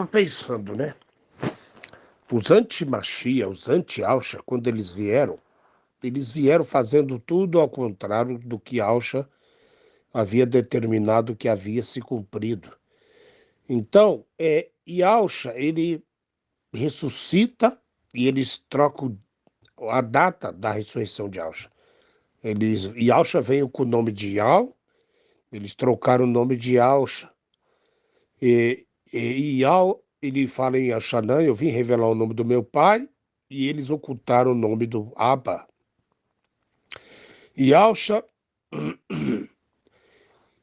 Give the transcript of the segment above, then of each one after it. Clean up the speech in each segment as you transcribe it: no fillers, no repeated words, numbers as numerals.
pensando, né? Os anti-Machia, os anti-Alcha, quando eles vieram fazendo tudo ao contrário do que Alcha havia determinado que havia se cumprido. Então, e Alcha, ele ressuscita e eles trocam a data da ressurreição de Alcha. E Alcha veio com o nome de Yal, eles trocaram o nome de Alcha. E Yal, ele fala em Alxanã, eu vim revelar o nome do meu pai, e eles ocultaram o nome do Abba. E Alcha,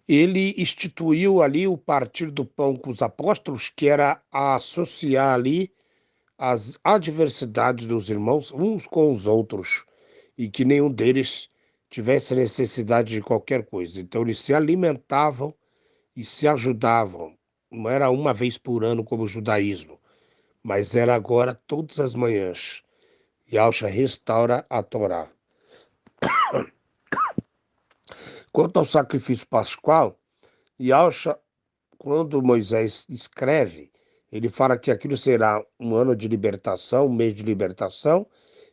ele instituiu ali o partir do pão com os apóstolos, que era associar ali as adversidades dos irmãos uns com os outros, e que nenhum deles tivesse necessidade de qualquer coisa. Então eles se alimentavam e se ajudavam. Não era uma vez por ano como o judaísmo, mas era agora todas as manhãs. E Alcha restaura a Torá. Quanto ao sacrifício pascual, Yalcha, quando Moisés escreve, ele fala que aquilo será um ano de libertação, um mês de libertação,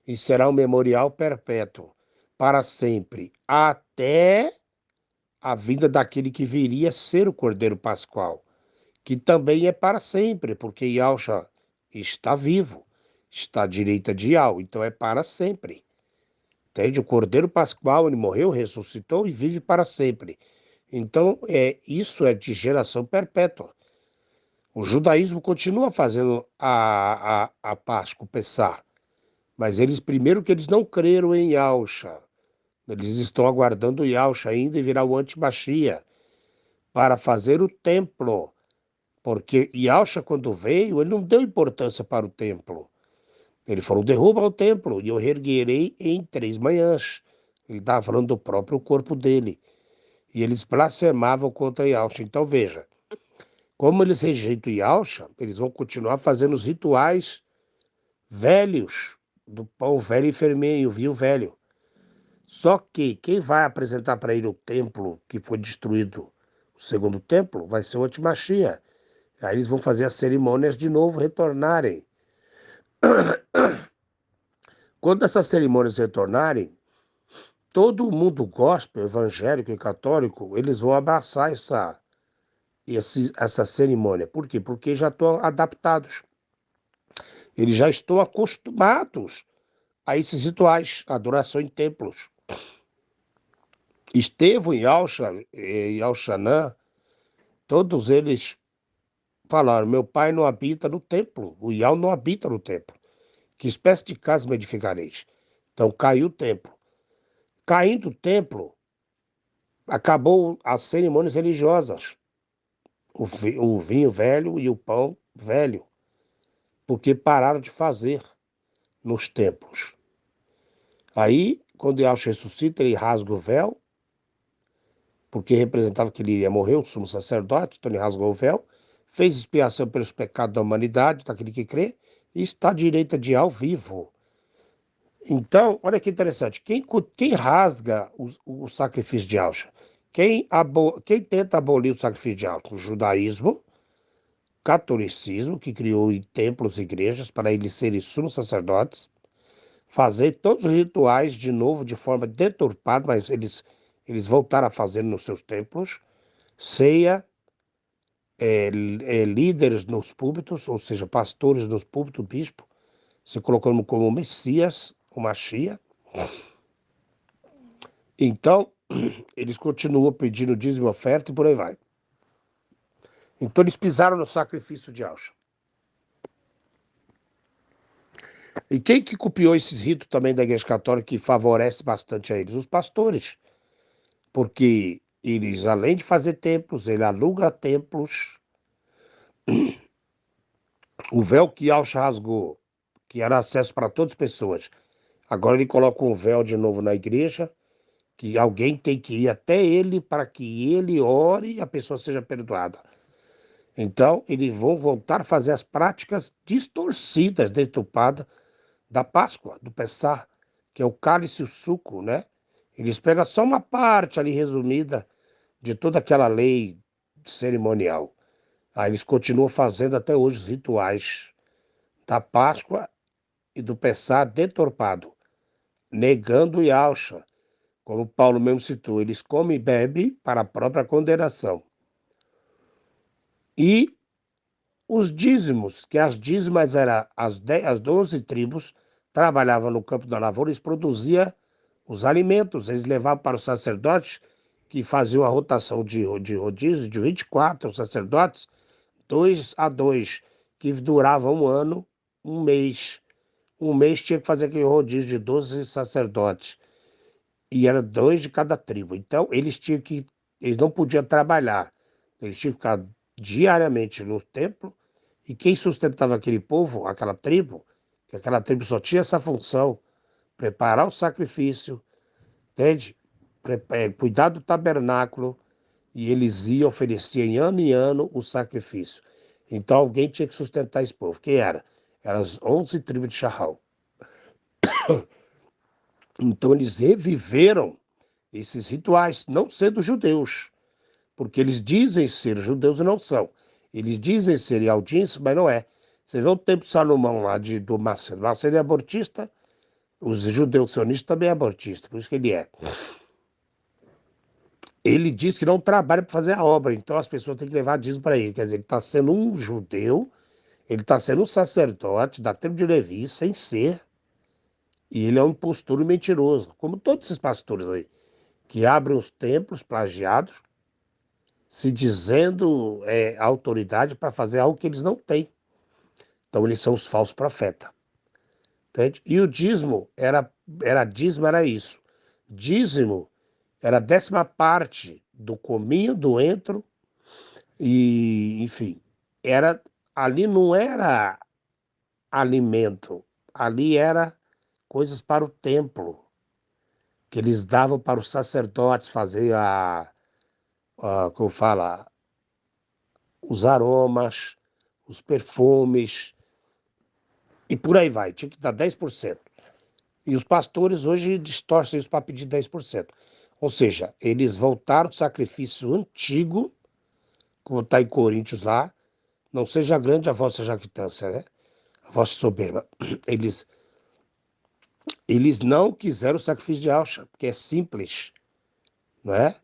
e será um memorial perpétuo, para sempre, até a vinda daquele que viria a ser o Cordeiro Pascual, que também é para sempre, porque Yalcha está vivo, está à direita de Yal, então é para sempre. Entende? O Cordeiro Pascual, ele morreu, ressuscitou e vive para sempre. Então, isso é de geração perpétua. O judaísmo continua fazendo a Páscoa, o Pessah, mas primeiro que eles não creram em Yahusha. Eles estão aguardando Yahusha ainda e virar o antimachia para fazer o templo. Porque Yahusha, quando veio, ele não deu importância para o templo. Ele falou, derruba o templo e eu reerguerei em 3 manhãs. Ele estava falando do próprio corpo dele. E eles blasfemavam contra Yahusha. Então, veja, como eles rejeitam Yahusha, eles vão continuar fazendo os rituais velhos, do pão velho e fermenho, o vinho velho. Só que quem vai apresentar para ele o templo que foi destruído, o segundo templo, vai ser o Antimachia. Aí eles vão fazer as cerimônias de novo retornarem. Quando essas cerimônias retornarem, todo o mundo gospel, evangélico e católico, eles vão abraçar essa cerimônia. Por quê? Porque já estão adaptados. Eles já estão acostumados a esses rituais, adoração em templos. Estevão e Alxanã, todos eles falaram, meu pai não habita no templo, o Ial não habita no templo. Que espécie de casa me edificareis? Então caiu o templo. Caindo o templo, acabou as cerimônias religiosas, o vinho velho e o pão velho, porque pararam de fazer nos templos. Aí, quando Yahshua ressuscita, ele rasga o véu, porque representava que ele iria morrer, o sumo sacerdote, então ele rasgou o véu, fez expiação pelos pecados da humanidade, daquele que crê, e está à direita de ao vivo. Então, olha que interessante, quem rasga o sacrifício de Yahshua? Quem tenta abolir o sacrifício de Yahshua? O judaísmo, catolicismo, que criou templos e igrejas para eles serem sumos sacerdotes, fazer todos os rituais de novo de forma deturpada, mas eles voltaram a fazer nos seus templos, ceia, líderes nos púlpitos, ou seja, pastores nos púlpitos, bispo, se colocando como Messias, o Machia. Então, eles continuam pedindo dízimo e oferta e por aí vai. Então, eles pisaram no sacrifício de Yahshua. E quem que copiou esses ritos também da Igreja Católica que favorece bastante a eles? Os pastores. Porque eles, além de fazer templos, ele aluga templos. O véu que Yahshua rasgou, que era acesso para todas as pessoas, agora ele coloca um véu de novo na igreja, que alguém tem que ir até ele para que ele ore e a pessoa seja perdoada. Então, eles vão voltar a fazer as práticas distorcidas, deturpadas da Páscoa, do Pessah, que é o cálice e o suco, né? Eles pegam só uma parte ali resumida de toda aquela lei cerimonial. Aí eles continuam fazendo até hoje os rituais da Páscoa e do Pessah deturpado, negando Yahshua, como Paulo mesmo citou, eles comem e bebem para a própria condenação. E os dízimos, que as dízimas eram as 12 tribos, trabalhavam no campo da lavoura, eles produziam os alimentos, eles levavam para os sacerdotes, que faziam a rotação de rodízio de 24 sacerdotes, 2 a 2, que durava um ano, um mês. Um mês tinha que fazer aquele rodízio de 12 sacerdotes. E era 2 de cada tribo. Então, eles não podiam trabalhar. Eles tinham que ficar diariamente no templo. E quem sustentava aquele povo, aquela tribo, que aquela tribo só tinha essa função, preparar o sacrifício, entende? Cuidar do tabernáculo, e eles iam oferecer em ano o sacrifício. Então alguém tinha que sustentar esse povo. Quem era? Eram as 11 tribos de Charral. Então eles reviveram esses rituais, não sendo judeus, porque eles dizem ser judeus e não são. Eles dizem ser ialdins, mas não é. Você vê o templo de Salomão lá do Macedo. Macedo é abortista, os judeus sionistas também é abortista, por isso que ele é. Ele diz que não trabalha para fazer a obra, então as pessoas têm que levar dízimo para ele. Quer dizer, ele está sendo um judeu, ele está sendo um sacerdote da tribo de Levi, sem ser, e ele é um impostor e mentiroso, como todos esses pastores aí, que abrem os templos plagiados, se dizendo autoridade para fazer algo que eles não têm. Então eles são os falsos profetas. Entende? E o dízimo era isso. Dízimo era a 10ª parte do cominho, do entro, e, enfim, ali não era alimento, ali era coisas para o templo, que eles davam para os sacerdotes fazer como fala, os aromas, os perfumes, e por aí vai, tinha que dar 10%. E os pastores hoje distorcem isso para pedir 10%. Ou seja, eles voltaram ao sacrifício antigo, como está em Coríntios lá, não seja grande a vossa jactância, né? A vossa soberba. Eles não quiseram o sacrifício de Yahshua, porque é simples, não é?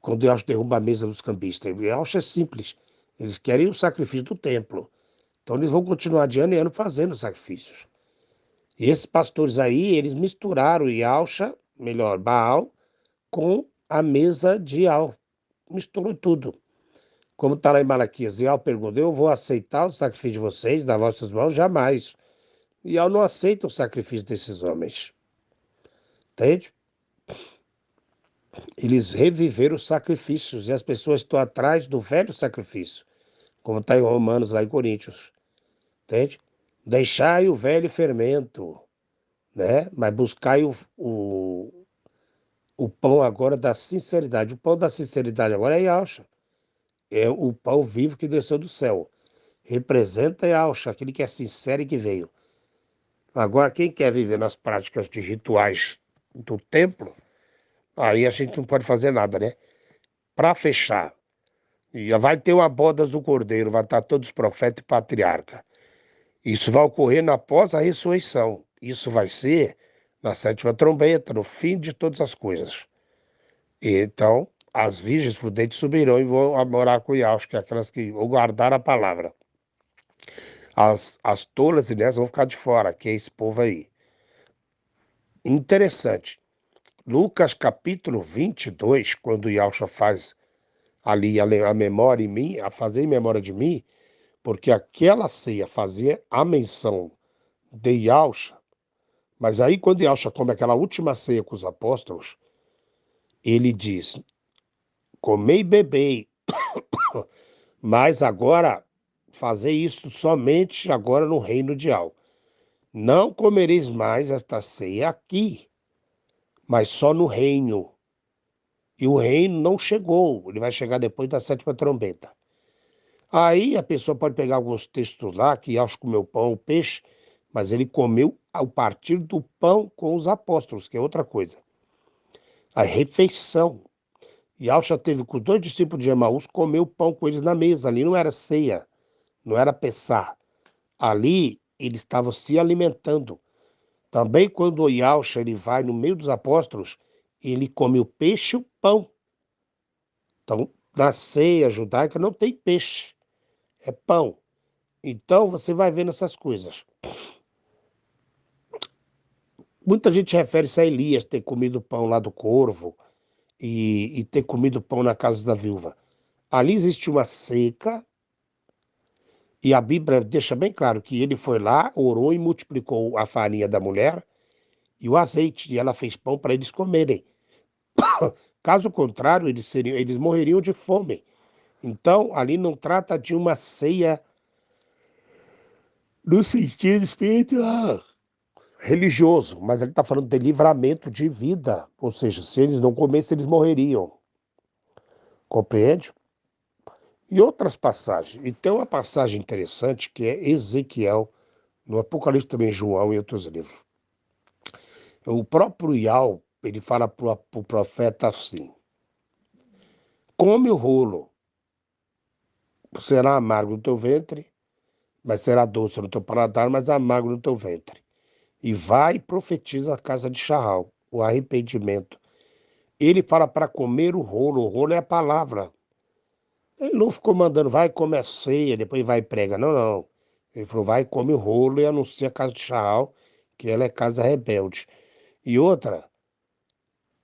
Quando Yahshua derruba a mesa dos cambistas, Yahshua é simples. Eles querem o sacrifício do templo. Então eles vão continuar de ano em ano fazendo sacrifícios. E esses pastores aí, eles misturaram Yahshua, melhor, Baal, com a mesa de Yahweh. Misturou tudo. Como está lá em Malaquias, Yahweh perguntou, eu vou aceitar o sacrifício de vocês, das vossas mãos? Jamais. E Yahweh não aceita o sacrifício desses homens. Entende? Eles reviveram os sacrifícios e as pessoas estão atrás do velho sacrifício, como está em Romanos, lá em Coríntios. Entende? Deixai o velho fermento, né? Mas buscai o pão agora da sinceridade. O pão da sinceridade agora é Yahshua. É o pão vivo que desceu do céu. Representa Yahshua, aquele que é sincero e que veio. Agora, quem quer viver nas práticas de rituais do templo, aí a gente não pode fazer nada, né? Para fechar, e vai ter uma bodas do Cordeiro, vai estar todos os profetas e patriarca. Isso vai ocorrer após a ressurreição. Isso vai ser na 7ª trombeta, no fim de todas as coisas. Então, as virgens prudentes subirão e vão morar com Yahshua, que é aquelas que vão guardar a palavra. As tolas e nessas vão ficar de fora, que é esse povo aí. Interessante. Lucas capítulo 22, quando Yahshua faz ali a memória em mim, a fazer em memória de mim, porque aquela ceia fazia a menção de Yahshua, mas aí quando Yahshua come aquela última ceia com os apóstolos, ele diz, comei e bebei, mas agora fazer isso somente agora no reino de Yahweh. Não comereis mais esta ceia aqui, mas só no reino. E o reino não chegou, ele vai chegar depois da 7ª trombeta. Aí a pessoa pode pegar alguns textos lá, que Yahshua comeu pão, peixe, mas ele comeu ao partir do pão com os apóstolos, que é outra coisa. A refeição. Yahshua teve com os dois discípulos de Emaús comer o pão com eles na mesa. Ali não era ceia, não era pessar. Ali eles estavam se alimentando. Também quando o Yahshua ele vai no meio dos apóstolos, ele come o peixe e o pão. Então, na ceia judaica não tem peixe, é pão. Então, você vai vendo essas coisas. Muita gente refere-se a Elias ter comido o pão lá do corvo e ter comido pão na casa da viúva. Ali existe uma seca e a Bíblia deixa bem claro que ele foi lá, orou e multiplicou a farinha da mulher e o azeite, e ela fez pão para eles comerem. Caso contrário, eles morreriam de fome. Então, ali não trata de uma ceia no sentido espiritual, religioso, mas ele está falando de livramento de vida. Ou seja, se eles não comessem, eles morreriam. Compreende? E outras passagens. E tem uma passagem interessante que é Ezequiel, no Apocalipse também, João e outros livros. O próprio Iau, ele fala para o profeta assim: come o rolo, será amargo no teu ventre, mas será doce no teu paladar, mas amargo no teu ventre. E vai e profetiza a casa de Charral, o arrependimento. Ele fala para comer o rolo é a palavra. Ele não ficou mandando, vai comer a ceia, depois vai e prega. Não, não. Ele falou, vai, come o rolo e anuncia a casa de Charral, que ela é casa rebelde. E outra,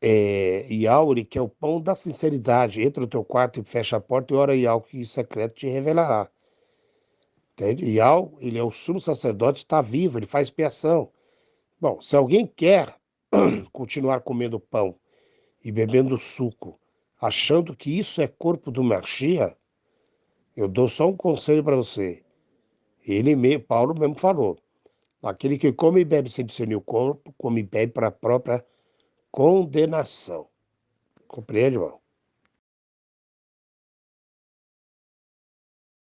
Iaure, que é o pão da sinceridade. Entra no teu quarto e fecha a porta e ora Iau, que em secreto te revelará. Entende? Iau, ele é o sumo sacerdote, está vivo, ele faz expiação. Bom, se alguém quer continuar comendo pão e bebendo suco, achando que isso é corpo do Machia, eu dou só um conselho para você. Paulo mesmo falou, aquele que come e bebe sem discernir o corpo, come e bebe para a própria condenação. Compreende, irmão?